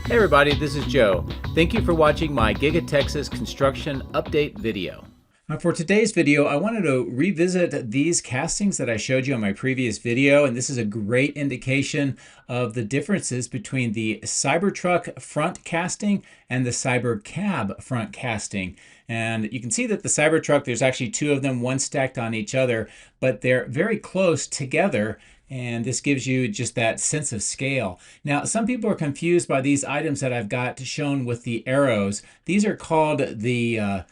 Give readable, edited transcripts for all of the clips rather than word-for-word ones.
Hey everybody, this is Joe. Thank you for watching my Giga Texas construction update video. For today's video, I wanted to revisit these castings that I showed you on my previous video, and this is a great indication of the differences between the Cybertruck front casting and the Cybercab front casting. And you can see that the Cybertruck, there's actually two of them, one stacked on each other, but they're very close together. And this gives you just that sense of scale. Now, some people are confused by these items that I've got shown with the arrows. These are called the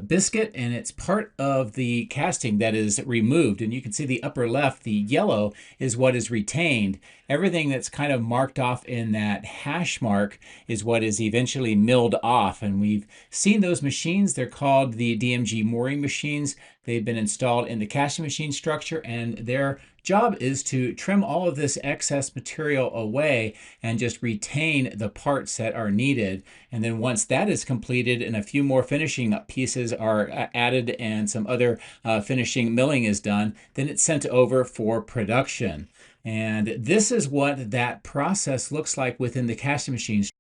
biscuit, and it's part of the casting that is removed. And you can see the upper left, the yellow is what is retained. Everything that's kind of marked off in that hash mark is what is eventually milled off. And we've seen those machines. They're called the DMG mooring machines. They've been installed in the casting machine structure, and their job is to trim all of this excess material away and just retain the parts that are needed. And then once that is completed and a few more finishing pieces are added and some other finishing milling is done, then it's sent over for production. And this is what that process looks like within the casting machines.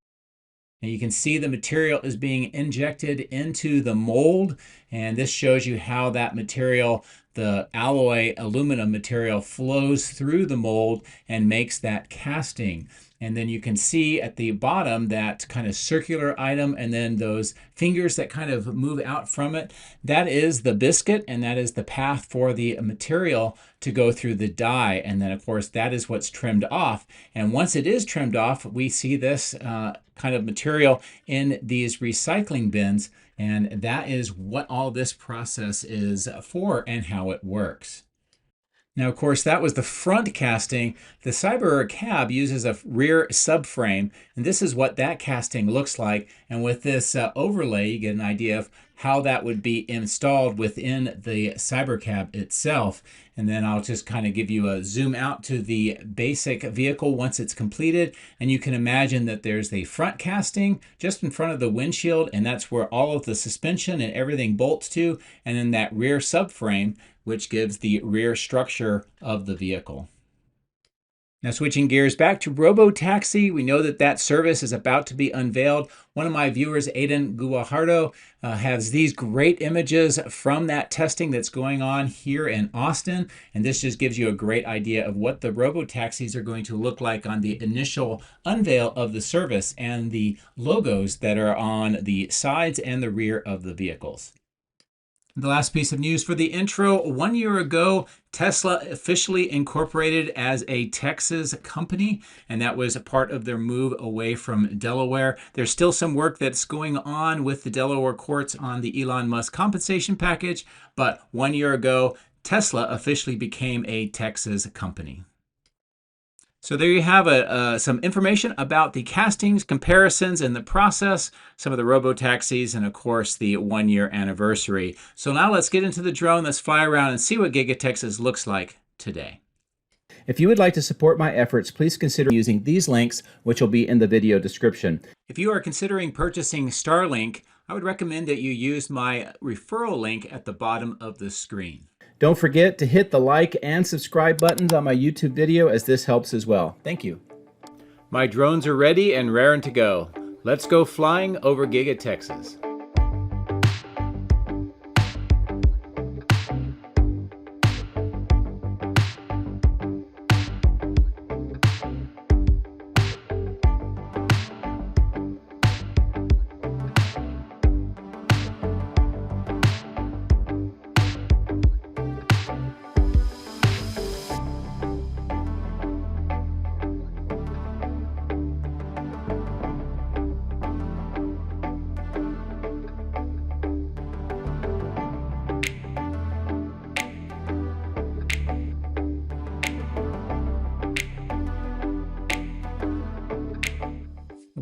And you can see the material is being injected into the mold, and this shows you how that material, the alloy aluminum material, flows through the mold and makes that casting. And then you can see at the bottom that kind of circular item, and then those fingers that kind of move out from it. That is the biscuit, and that is the path for the material to go through the die. And then of course that is what's trimmed off. And once it is trimmed off, we see this kind of material in these recycling bins. And that is what all this process is for and how it works. Now, of course, that was the front casting. The Cybercab uses a rear subframe, and this is what that casting looks like. And with this overlay, you get an idea of how that would be installed within the Cybercab itself. And then I'll just kind of give you a zoom out to the basic vehicle once it's completed. And you can imagine that there's the front casting just in front of the windshield, and that's where all of the suspension and everything bolts to. And then that rear subframe, which gives the rear structure of the vehicle. Now switching gears back to Robotaxi, we know that that service is about to be unveiled. One of my viewers, Aiden Guajardo, has these great images from that testing that's going on here in Austin. And this just gives you a great idea of what the Robotaxis are going to look like on the initial unveil of the service and the logos that are on the sides and the rear of the vehicles. The last piece of news for the intro: 1 year ago, Tesla officially incorporated as a Texas company, and that was a part of their move away from Delaware. There's still some work that's going on with the Delaware courts on the Elon Musk compensation package, but 1 year ago, Tesla officially became a Texas company. So there you have some information about the castings, comparisons, and the process, some of the Robotaxis, and of course the 1 year anniversary. So now let's get into the drone, let's fly around and see what Giga Texas looks like today. If you would like to support my efforts, please consider using these links, which will be in the video description. If you are considering purchasing Starlink, I would recommend that you use my referral link at the bottom of the screen. Don't forget to hit the like and subscribe buttons on my YouTube video, as this helps as well. Thank you. My drones are ready and raring to go. Let's go flying over Giga Texas.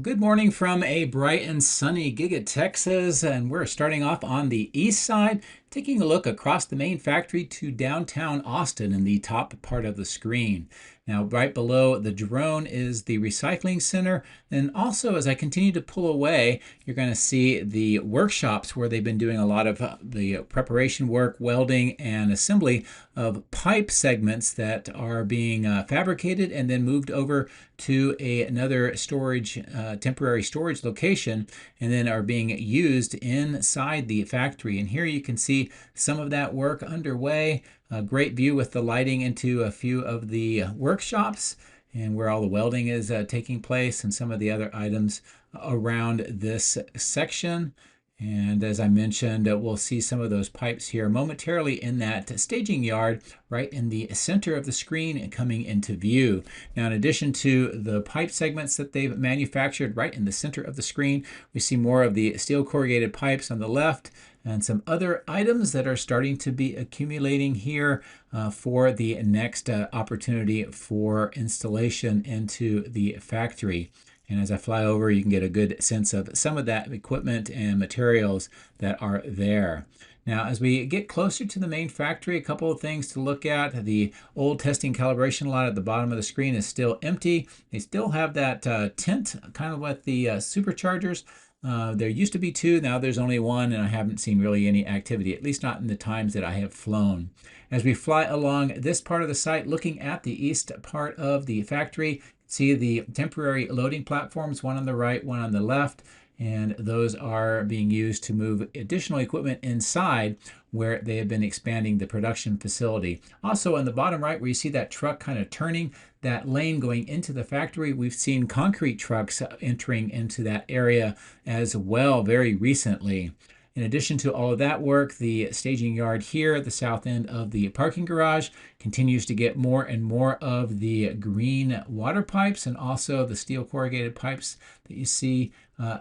Good morning from a bright and sunny Giga Texas, and we're starting off on the east side, taking a look across the main factory to downtown Austin in the top part of the screen. Now, right below the drone is the recycling center. And also, as I continue to pull away, you're going to see the workshops where they've been doing a lot of the preparation work, welding, and assembly of pipe segments that are being fabricated and then moved over to another storage, temporary storage location, and then are being used inside the factory. And here you can see some of that work underway. A great view with the lighting into a few of the workshops and where all the welding is taking place, and some of the other items around this section. And as I mentioned, we'll see some of those pipes here momentarily in that staging yard right in the center of the screen and coming into view. Now, in addition to the pipe segments that they've manufactured right in the center of the screen, we see more of the steel corrugated pipes on the left and some other items that are starting to be accumulating here for the next opportunity for installation into the factory. And as I fly over, you can get a good sense of some of that equipment and materials that are there. Now, as we get closer to the main factory, a couple of things to look at. The old testing calibration lot at the bottom of the screen is still empty. They still have that tent kind of with the superchargers. There used to be two, now there's only one, and I haven't seen really any activity, at least not in the times that I have flown. As we fly along this part of the site, looking at the east part of the factory, see the temporary loading platforms, one on the right, one on the left, and those are being used to move additional equipment inside where they have been expanding the production facility. Also on the bottom right, where you see that truck kind of turning that lane going into the factory, we've seen concrete trucks entering into that area as well very recently. In addition to all of that work, the staging yard here at the south end of the parking garage continues to get more and more of the green water pipes and also the steel corrugated pipes that you see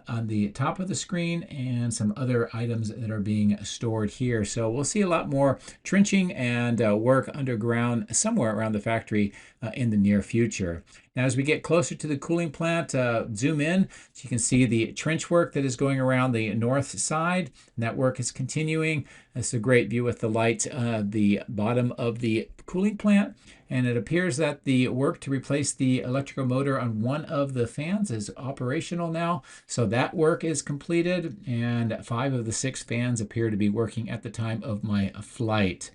on the top of the screen, and some other items that are being stored here. So we'll see a lot more trenching and work underground somewhere around the factory in the near future. Now, as we get closer to the cooling plant, zoom in so you can see the trench work that is going around the north side. And that work is continuing. It's a great view with the light, the bottom of the cooling plant. And it appears that the work to replace the electrical motor on one of the fans is operational now. So that work is completed, and 5 of the 6 fans appear to be working at the time of my flight.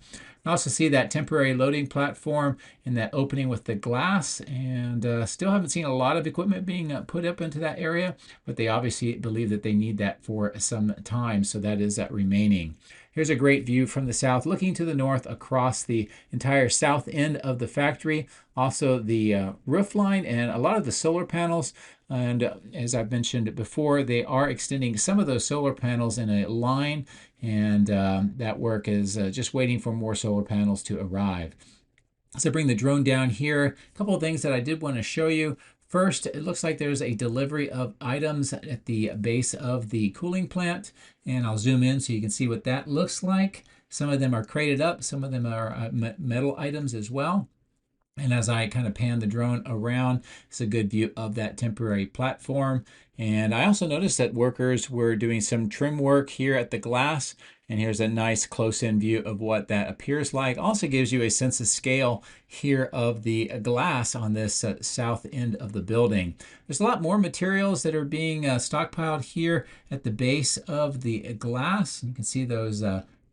I also see that temporary loading platform in that opening with the glass, and still haven't seen a lot of equipment being put up into that area, but they obviously believe that they need that for some time, so that is remaining. Here's a great view from the south, looking to the north across the entire south end of the factory. Also the roof line and a lot of the solar panels. And as I've mentioned before, they are extending some of those solar panels in a line, and that work is just waiting for more solar panels to arrive. So bring the drone down here. A couple of things that I did want to show you. First, it looks like there's a delivery of items at the base of the cooling plant, and I'll zoom in so you can see what that looks like. Some of them are crated up, some of them are metal items as well. And as I kind of pan the drone around, it's a good view of that temporary platform. And I also noticed that workers were doing some trim work here at the glass. And here's a nice close-in view of what that appears like. Also gives you a sense of scale here of the glass on this south end of the building. There's a lot more materials that are being stockpiled here at the base of the glass. You can see those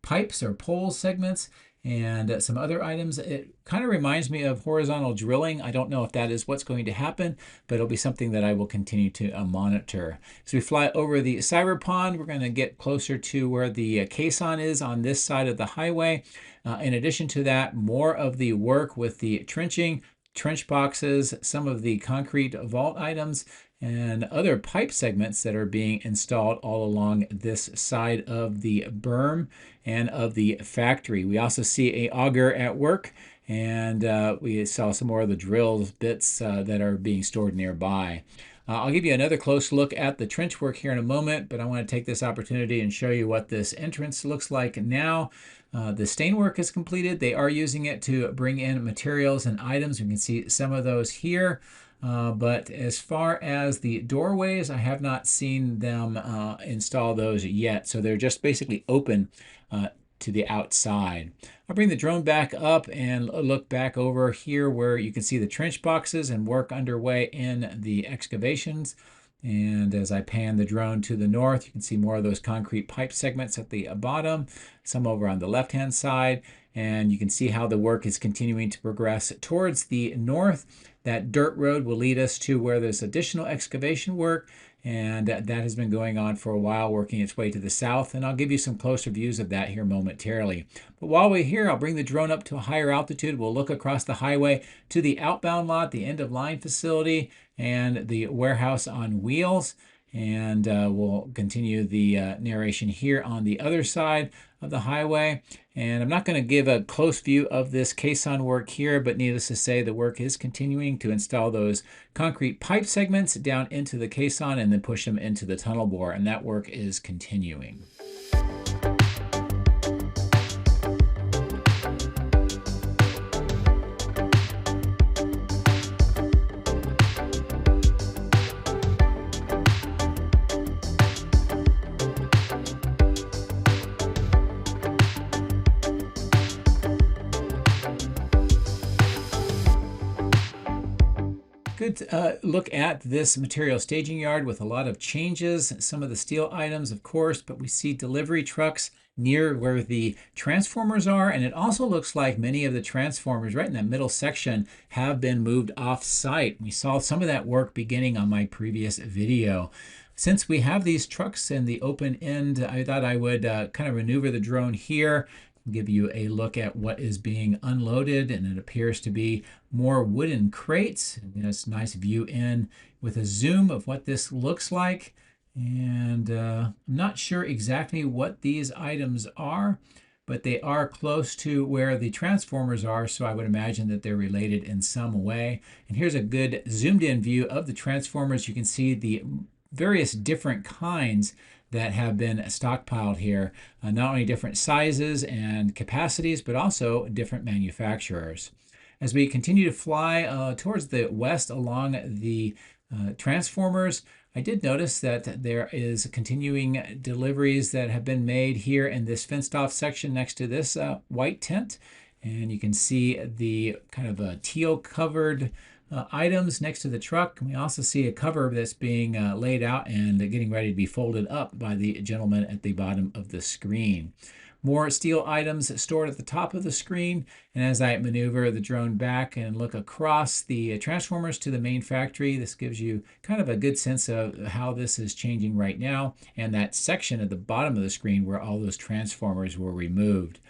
pipes or pole segments and some other items. It kind of reminds me of horizontal drilling. I don't know if that is what's going to happen, but it'll be something that I will continue to monitor. As we fly over the cyber pond, we're going to get closer to where the caisson is on this side of the highway. In addition to that, more of the work with the trenching, trench boxes, some of the concrete vault items, and other pipe segments that are being installed all along this side of the berm and of the factory. We also see an auger at work, and we saw some more of the drill bits that are being stored nearby. I'll give you another close look at the trench work here in a moment, but I want to take this opportunity and show you what this entrance looks like now. The stain work is completed. They are using it to bring in materials and items. You can see some of those here. But as far as the doorways, I have not seen them install those yet. So they're just basically open to the outside. I'll bring the drone back up and look back over here where you can see the trench boxes and work underway in the excavations. And as I pan the drone to the north, you can see more of those concrete pipe segments at the bottom, some over on the left-hand side. And you can see how the work is continuing to progress towards the north. That dirt road will lead us to where there's additional excavation work, and that has been going on for a while, working its way to the south. And I'll give you some closer views of that here momentarily. But while we're here, I'll bring the drone up to a higher altitude. We'll look across the highway to the outbound lot, the end-of-line facility, and the warehouse on wheels. And we'll continue the narration here on the other side of the highway. And I'm not going to give a close view of this caisson work here, but needless to say, the work is continuing to install those concrete pipe segments down into the caisson and then push them into the tunnel bore, and that work is continuing. Good look at this material staging yard with a lot of changes, some of the steel items, of course, but we see delivery trucks near where the transformers are, and it also looks like many of the transformers right in that middle section have been moved off-site. We saw some of that work beginning on my previous video. Since we have these trucks in the open end, I thought I would kind of maneuver the drone here, give you a look at what is being unloaded, and it appears to be more wooden crates. It's a nice view in with a zoom of what this looks like. And I'm not sure exactly what these items are, but they are close to where the transformers are, so I would imagine that they're related in some way. And here's a good zoomed in view of the transformers. You can see the various different kinds that have been stockpiled here, not only different sizes and capacities, but also different manufacturers. As we continue to fly towards the west along the transformers, I did notice that there is continuing deliveries that have been made here in this fenced off section next to this white tent. And you can see the kind of teal covered items next to the truck. We also see a cover that's being laid out and getting ready to be folded up by the gentleman at the bottom of the screen. More steel items stored at the top of the screen, and as I maneuver the drone back and look across the transformers to the main factory, this gives you kind of a good sense of how this is changing right now, and that section at the bottom of the screen where all those transformers were removed.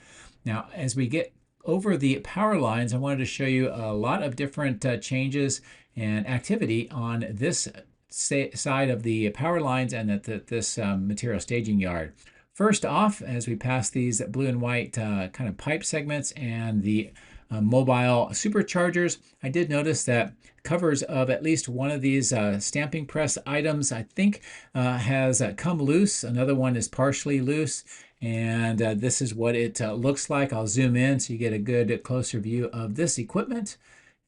Now, as we get over the power lines, I wanted to show you a lot of different changes and activity on this side of the power lines and at this material staging yard. First off, as we pass these blue and white kind of pipe segments and the mobile superchargers, I did notice that covers of at least one of these stamping press items, I think, has come loose. Another one is partially loose. And this is what it looks like. I'll zoom in so you get a good closer view of this equipment.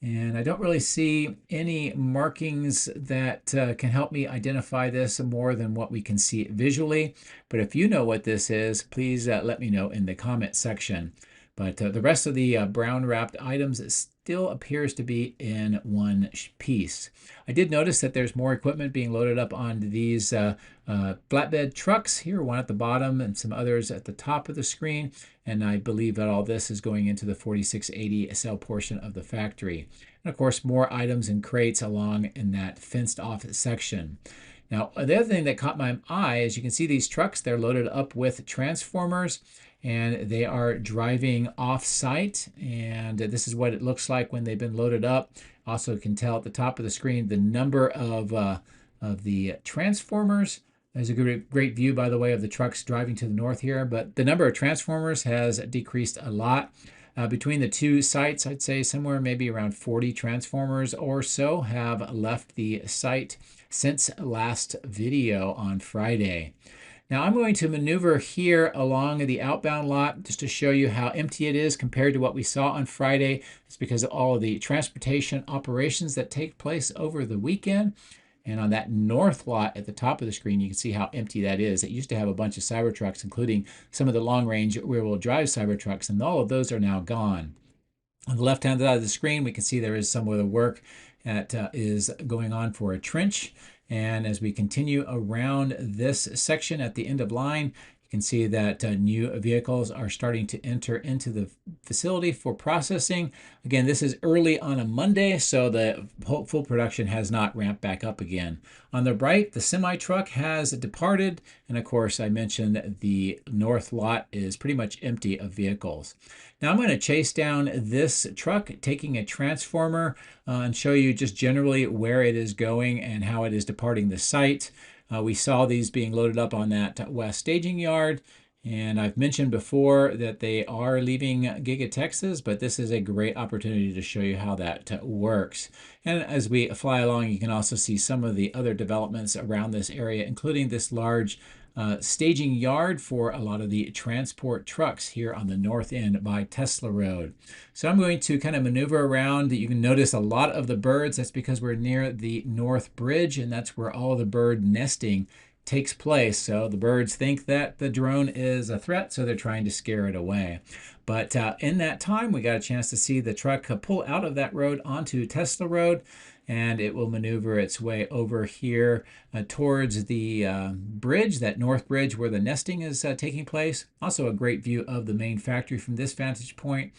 And I don't really see any markings that can help me identify this more than what we can see visually. But if you know what this is, please let me know in the comment section. But the rest of the brown wrapped items still appears to be in one piece. I did notice that there's more equipment being loaded up on these flatbed trucks here, one at the bottom and some others at the top of the screen. And I believe that all this is going into the 4680 cell portion of the factory. And of course, more items and crates along in that fenced off section. Now, the other thing that caught my eye is you can see these trucks, they're loaded up with transformers and they are driving off-site. And this is what it looks like when they've been loaded up. Also, you can tell at the top of the screen the number of the transformers. There's a great view, by the way, of the trucks driving to the north here. But the number of transformers has decreased a lot. Between the two sites, I'd say somewhere maybe around 40 transformers or so have left the site since last video on Friday. Now I'm going to maneuver here along the outbound lot just to show you how empty it is compared to what we saw on Friday. It's because of all of the transportation operations that take place over the weekend. And on that north lot at the top of the screen, you can see how empty that is. It used to have a bunch of Cybertrucks, including some of the long-range rear-wheel drive Cybertrucks, and all of those are now gone. On the left-hand side of the screen, we can see there is some of the work that is going on for a trench. And as we continue around this section at the end of line, you can see that new vehicles are starting to enter into the facility for processing. Again, this is early on a Monday, so the full production has not ramped back up again. On the right, the semi-truck has departed, and of course, I mentioned the north lot is pretty much empty of vehicles. Now I'm going to chase down this truck, taking a transformer, and show you just generally where it is going and how it is departing the site. We saw these being loaded up on that west staging yard, and I've mentioned before that they are leaving Giga Texas, but this is a great opportunity to show you how that works. And as we fly along, you can also see some of the other developments around this area, including this large staging yard for a lot of the transport trucks here on the north end by Tesla Road. So I'm going to kind of maneuver around. You can notice a lot of the birds. That's because we're near the North Bridge, and that's where all the bird nesting takes place. So the birds think that the drone is a threat, so they're trying to scare it away. But in that time, we got a chance to see the truck pull out of that road onto Tesla Road, and it will maneuver its way over here towards the bridge, that north bridge where the nesting is taking place. Also a great view of the main factory from this vantage point.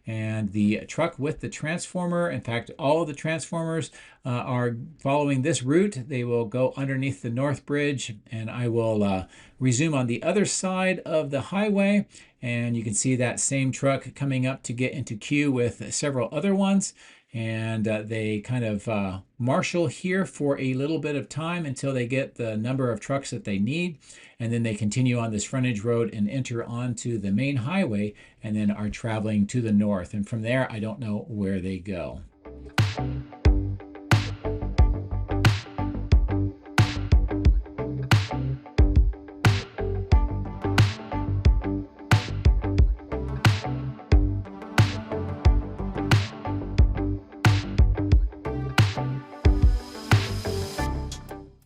And the truck with the transformer, in fact, all of the transformers are following this route. They will go underneath the north bridge, and I will resume on the other side of the highway. And you can see that same truck coming up to get into queue with several other ones. And they kind of marshal here for a little bit of time until they get the number of trucks that they need. And then they continue on this frontage road and enter onto the main highway and then are traveling to the north. And from there, I don't know where they go.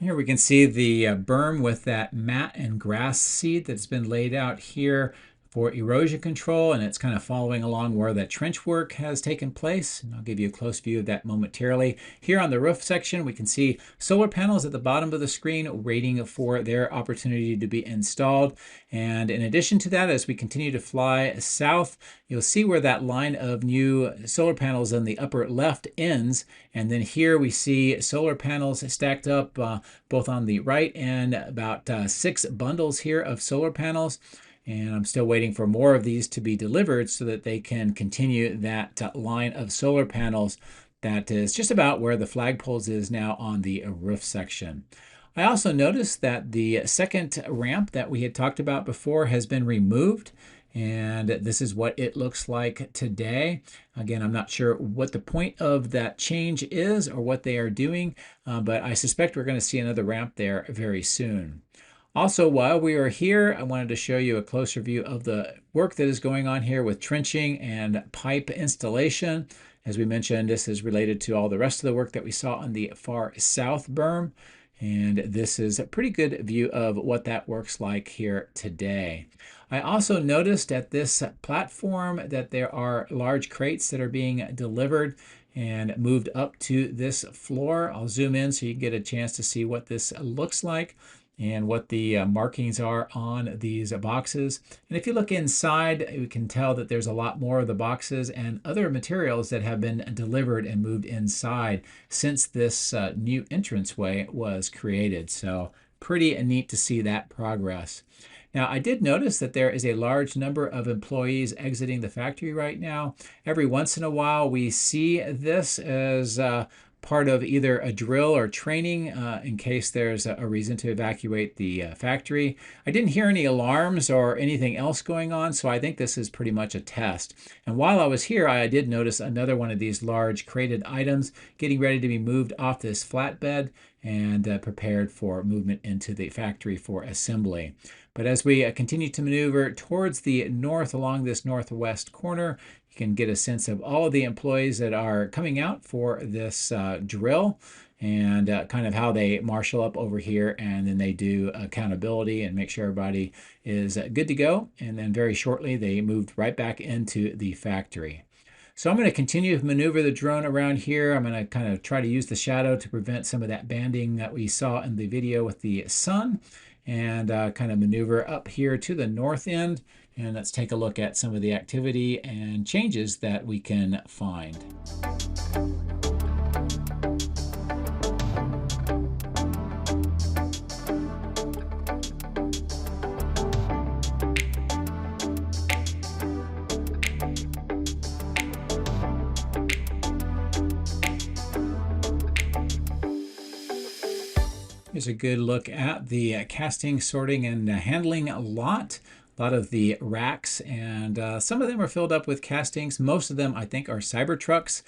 Here we can see the berm with that mat and grass seed that's been laid out here for erosion control, and it's kind of following along where that trench work has taken place. And I'll give you a close view of that momentarily. Here on the roof section, we can see solar panels at the bottom of the screen waiting for their opportunity to be installed. And in addition to that, as we continue to fly south, you'll see where that line of new solar panels on the upper left ends. And then here we see solar panels stacked up both on the right and about 6 bundles here of solar panels. And I'm still waiting for more of these to be delivered so that they can continue that line of solar panels that is just about where the flagpoles is now on the roof section. I also noticed that the second ramp that we had talked about before has been removed. And this is what it looks like today. Again, I'm not sure what the point of that change is or what they are doing, but I suspect we're going to see another ramp there very soon. Also, while we are here, I wanted to show you a closer view of the work that is going on here with trenching and pipe installation. As we mentioned, this is related to all the rest of the work that we saw on the far south berm. And this is a pretty good view of what that works like here today. I also noticed at this platform that there are large crates that are being delivered and moved up to this floor. I'll zoom in so you can get a chance to see what this looks like and what the markings are on these boxes. And if you look inside, you can tell that there's a lot more of the boxes and other materials that have been delivered and moved inside since this new entranceway was created. So pretty neat to see that progress. Now, I did notice that there is a large number of employees exiting the factory right now. Every once in a while, we see this as part of either a drill or training in case there's a reason to evacuate the factory. I didn't hear any alarms or anything else going on, so I think this is pretty much a test. And while I was here, I did notice another one of these large crated items getting ready to be moved off this flatbed and prepared for movement into the factory for assembly. But as we continue to maneuver towards the north along this northwest corner, you can get a sense of all of the employees that are coming out for this drill and kind of how they marshal up over here, and then they do accountability and make sure everybody is good to go. And then very shortly, they moved right back into the factory. So I'm going to continue to maneuver the drone around here. I'm going to kind of try to use the shadow to prevent some of that banding that we saw in the video with the sun, and kind of maneuver up here to the north end. And let's take a look at some of the activity and changes that we can find. Here's a good look at the casting, sorting, and handling lot. A lot of the racks, and some of them are filled up with castings. Most of them, I think, are Cybertrucks,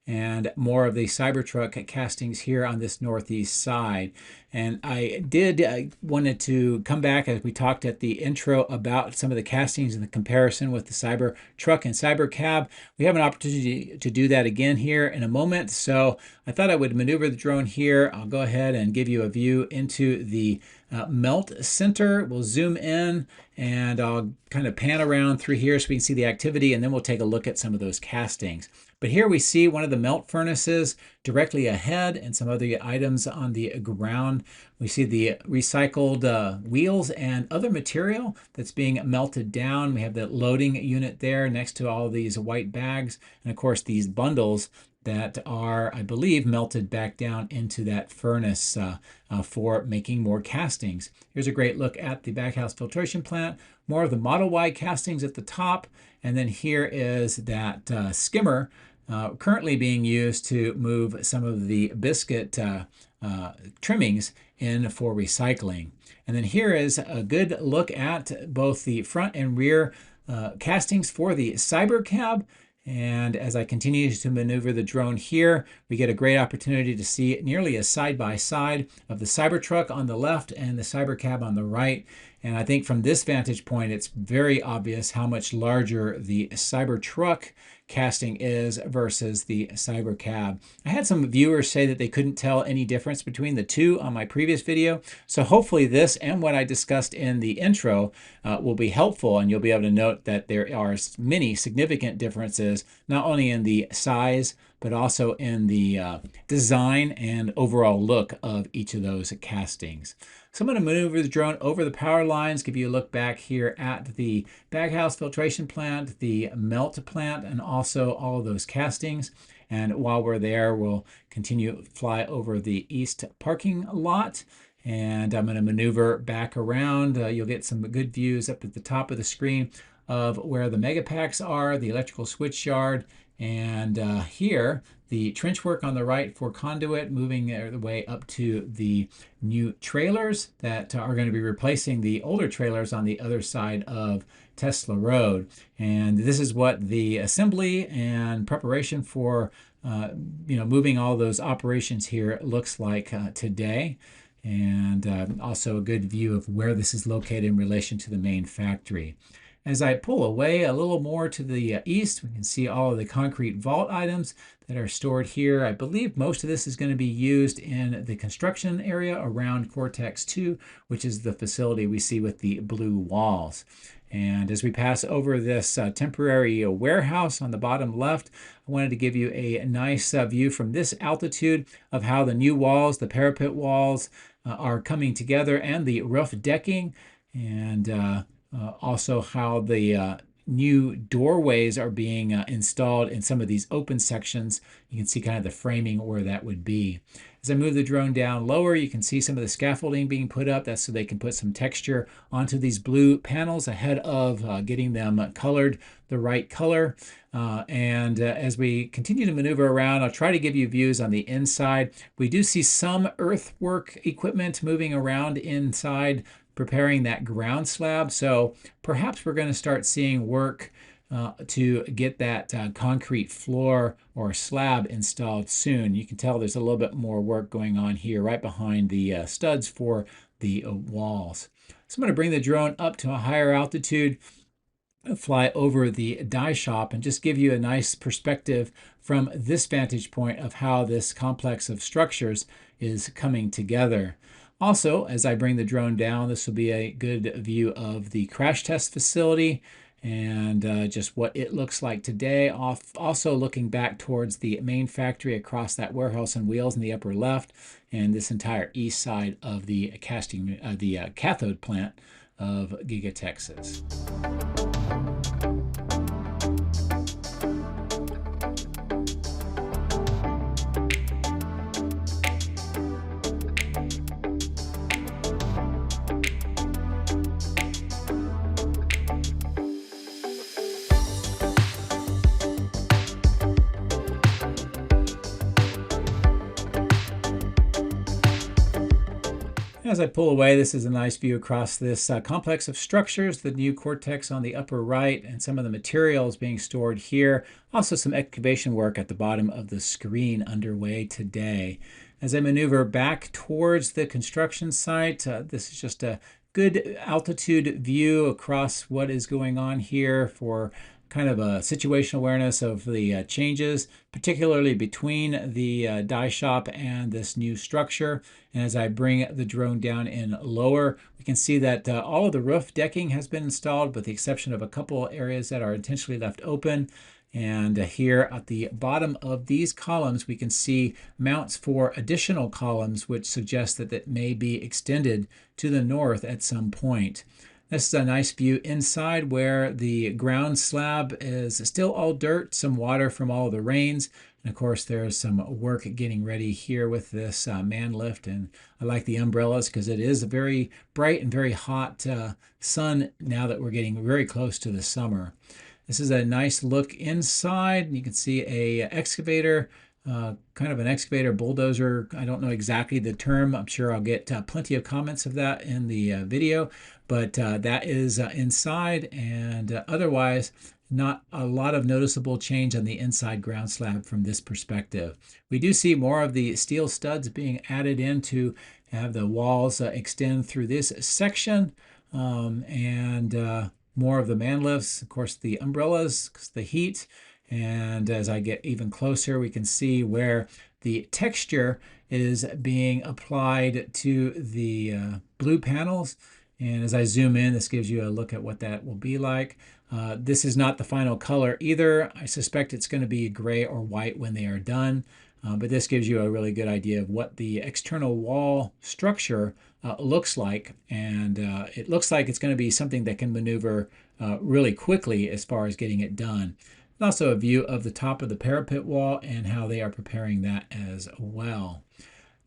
and more of the Cybertruck castings here on this northeast side. And I wanted to come back, as we talked at the intro, about some of the castings and the comparison with the Cybertruck and Cybercab. We have an opportunity to do that again here in a moment, so I thought I would maneuver the drone here. I'll go ahead and give you a view into the melt center. We'll zoom in and I'll kind of pan around through here so we can see the activity, and then we'll take a look at some of those castings. But here we see one of the melt furnaces directly ahead and some other items on the ground. We see the recycled wheels and other material that's being melted down. We have the loading unit there next to all these white bags, and of course these bundles that are, I believe, melted back down into that furnace for making more castings. Here's a great look at the baghouse filtration plant. More of the Model Y castings at the top, and then here is that skimmer currently being used to move some of the biscuit trimmings in for recycling. And then here is a good look at both the front and rear castings for the Cybercab. And as I continue to maneuver the drone here, we get a great opportunity to see nearly a side-by-side of the Cybertruck on the left and the Cybercab on the right. And I think from this vantage point, it's very obvious how much larger the Cybertruck casting is versus the Cybercab. I had some viewers say that they couldn't tell any difference between the two on my previous video. So hopefully this and what I discussed in the intro will be helpful, and you'll be able to note that there are many significant differences, not only in the size, but also in the design and overall look of each of those castings. So I'm going to maneuver the drone over the power lines, give you a look back here at the baghouse filtration plant, the melt plant, and also all of those castings. And while we're there, we'll continue to fly over the east parking lot. And I'm going to maneuver back around. You'll get some good views up at the top of the screen of where the megapacks are, the electrical switch yard, and here the trench work on the right for conduit, moving the way up to the new trailers that are going to be replacing the older trailers on the other side of Tesla Road. And this is what the assembly and preparation for moving all those operations here looks like today. And also a good view of where this is located in relation to the main factory. As I pull away a little more to the east, we can see all of the concrete vault items that are stored here. I believe most of this is going to be used in the construction area around Cortex 2, which is the facility we see with the blue walls. And as we pass over this temporary warehouse on the bottom left, I wanted to give you a nice view from this altitude of how the new walls, the parapet walls, are coming together, and the roof decking, and also how the new doorways are being installed in some of these open sections. You can see kind of the framing where that would be. As I move the drone down lower, you can see some of the scaffolding being put up. That's so they can put some texture onto these blue panels ahead of getting them colored the right color. As we continue to maneuver around, I'll try to give you views on the inside. We do see some earthwork equipment moving around inside, preparing that ground slab. So perhaps we're going to start seeing work to get that concrete floor or slab installed soon. You can tell there's a little bit more work going on here right behind the studs for the walls. So I'm going to bring the drone up to a higher altitude, fly over the die shop, and just give you a nice perspective from this vantage point of how this complex of structures is coming together. Also, as I bring the drone down, this will be a good view of the crash test facility and just what it looks like today. Also looking back towards the main factory across that warehouse and wheels in the upper left, and this entire east side of the cathode plant of Giga Texas. As I pull away, this is a nice view across this complex of structures, the new cortex on the upper right, and some of the materials being stored here. Also some excavation work at the bottom of the screen underway today. As I maneuver back towards the construction site, this is just a good altitude view across what is going on here for kind of a situational awareness of the changes, particularly between the die shop and this new structure. And as I bring the drone down in lower, we can see that all of the roof decking has been installed, with the exception of a couple areas that are intentionally left open. And here at the bottom of these columns, we can see mounts for additional columns, which suggest that it may be extended to the north at some point. This is a nice view inside, where the ground slab is still all dirt, some water from all of the rains. And of course, there's some work getting ready here with this man lift. And I like the umbrellas because it is a very bright and very hot sun now that we're getting very close to the summer. This is a nice look inside. You can see a excavator, kind of an excavator bulldozer. I don't know exactly the term. I'm sure I'll get plenty of comments of that in the video, but that is inside, and otherwise not a lot of noticeable change on the inside ground slab from this perspective. We do see more of the steel studs being added in to have the walls extend through this section, and more of the man lifts, of course the umbrellas, because the heat. And as I get even closer, we can see where the texture is being applied to the blue panels. And as I zoom in, this gives you a look at what that will be like. This is not the final color either. I suspect it's going to be gray or white when they are done. But this gives you a really good idea of what the external wall structure looks like. And it looks like it's going to be something that can maneuver really quickly as far as getting it done. And also a view of the top of the parapet wall and how they are preparing that as well.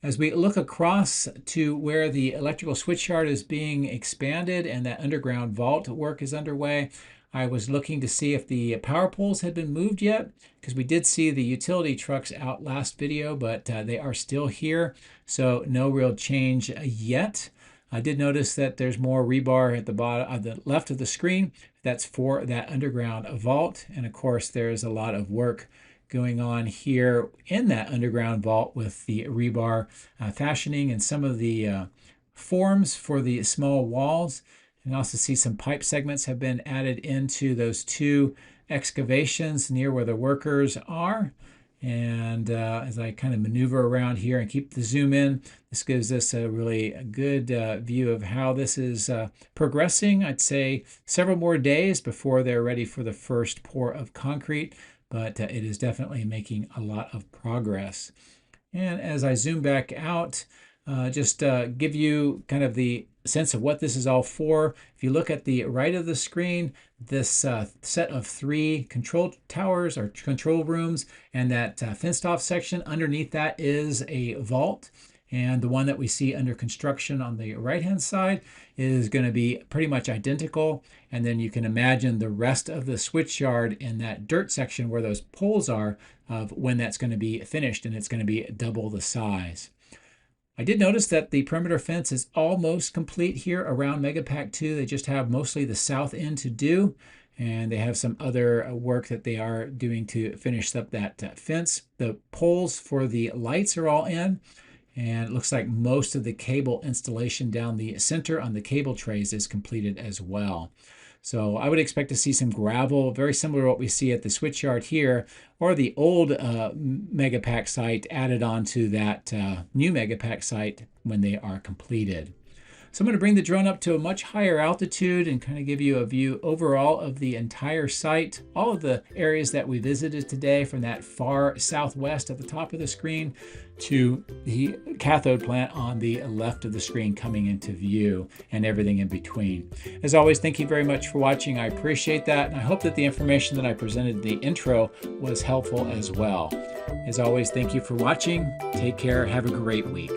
As we look across to where the electrical switchyard is being expanded and that underground vault work is underway, I was looking to see if the power poles had been moved yet, because we did see the utility trucks out last video, but they are still here, so no real change yet. I did notice that there's more rebar at the bottom, on the left of the screen. That's for that underground vault, and of course there's a lot of work going on here in that underground vault with the rebar fashioning and some of the forms for the small walls. And also see some pipe segments have been added into those two excavations near where the workers are. And as I kind of maneuver around here and keep the zoom in, this gives us a really good view of how this is progressing. I'd say several more days before they're ready for the first pour of concrete, but it is definitely making a lot of progress. And as I zoom back out, just give you kind of the sense of what this is all for. If you look at the right of the screen, this set of 3 control towers or control rooms, and that fenced off section underneath that is a vault. And the one that we see under construction on the right hand side is going to be pretty much identical. And then you can imagine the rest of the switchyard in that dirt section where those poles are, of when that's going to be finished, and it's going to be double the size. I did notice that the perimeter fence is almost complete here around Megapack 2. They just have mostly the south end to do, and they have some other work that they are doing to finish up that fence. The poles for the lights are all in, and it looks like most of the cable installation down the center on the cable trays is completed as well. So I would expect to see some gravel, very similar to what we see at the switchyard here, or the old Megapack site added on to that new Megapack site when they are completed. So I'm going to bring the drone up to a much higher altitude and kind of give you a view overall of the entire site, all of the areas that we visited today, from that far southwest at the top of the screen to the cathode plant on the left of the screen coming into view, and everything in between. As always, thank you very much for watching. I appreciate that, and I hope that the information that I presented in the intro was helpful as well. As always, thank you for watching. Take care. Have a great week.